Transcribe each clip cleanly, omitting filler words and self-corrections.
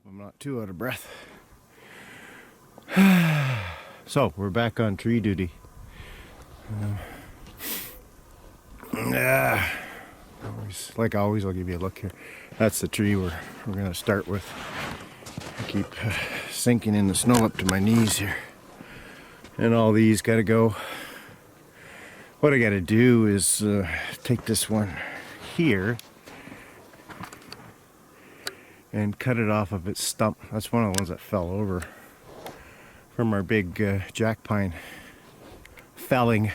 I'm not too out of breath. So we're back on tree duty. Like always, I'll give you a look here. That's the tree we're gonna start with. I keep sinking in the snow up to my knees here, and all these gotta go. What I gotta do is take this one here and cut it off of its stump. That's one of the ones that fell over from our big jack pine felling.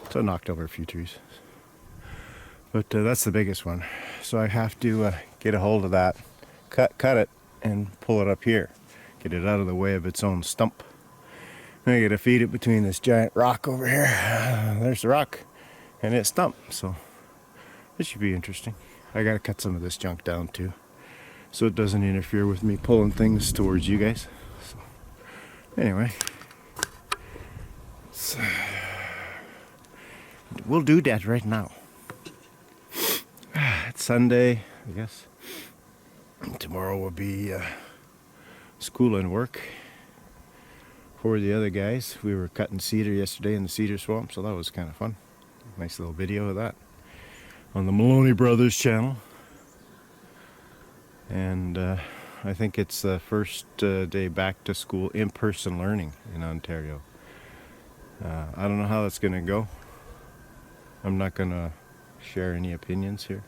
So it knocked over a few trees. But that's the biggest one. So I have to get a hold of that, cut it, and pull it up here. Get it out of the way of its own stump. Then I gotta feed it between this giant rock over here. There's the rock and its stump. So this should be interesting. I gotta cut some of this junk down too, so it doesn't interfere with me pulling things towards you guys. So anyway, we'll do that right now. It's Sunday, I guess. Tomorrow will be school and work for the other guys. We were cutting cedar yesterday in the cedar swamp, so that was kind of fun. Nice little video of that on the Maloney Brothers channel. And I think it's the first day back to school in-person learning in Ontario. I don't know how that's going to go. I'm not going to share any opinions here.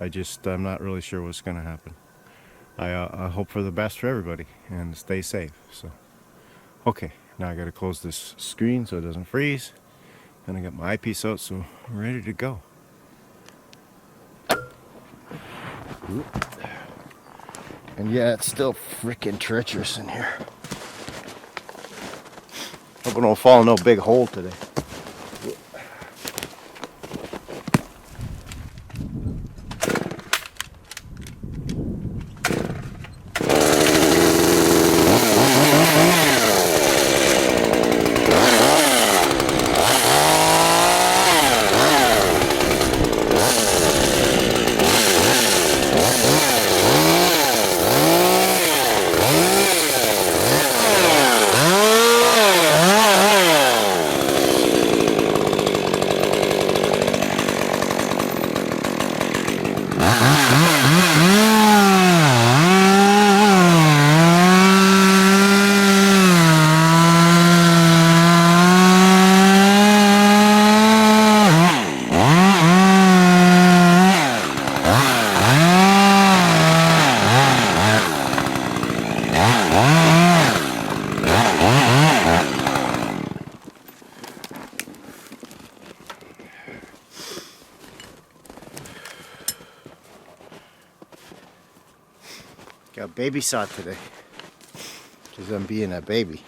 I'm not really sure what's going to happen. I hope for the best for everybody and stay safe. So, okay, now I got to close this screen so it doesn't freeze. Then I got my eyepiece out, so I'm ready to go. Oop. And yeah, it's still freaking treacherous in here. Hope I don't fall in no big hole today. Got baby saw today, because I'm being a baby.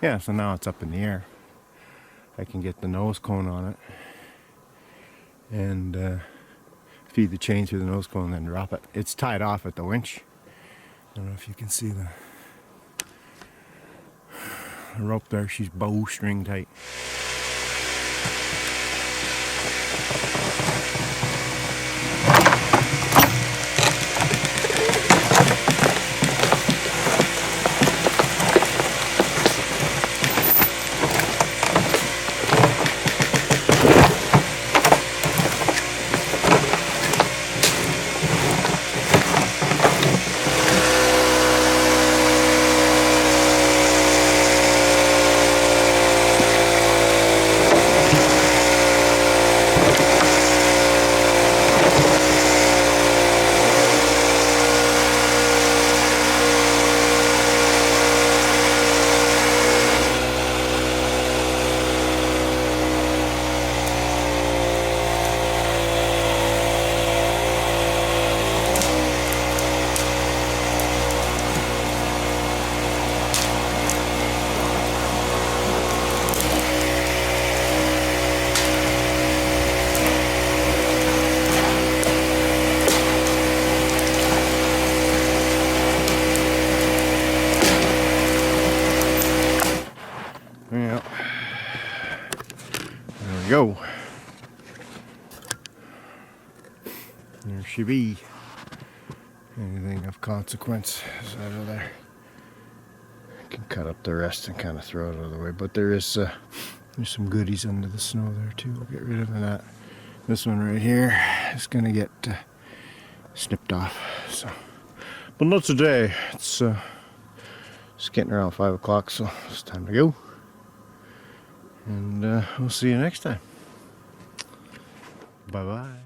Yeah, so now it's up in the air. I can get the nose cone on it and feed the chain through the nose cone and then drop it. It's tied off at the winch. I don't know if you can see the rope there. She's bowstring tight. we go. There she be. Anything of consequence is out of there. I can cut up the rest and kind of throw it out of the way, but there's some goodies under the snow there too. We'll get rid of that. This one right here is gonna get snipped off. So, but not today. It's getting around 5 o'clock, so it's time to go. And we'll see you next time. Bye bye.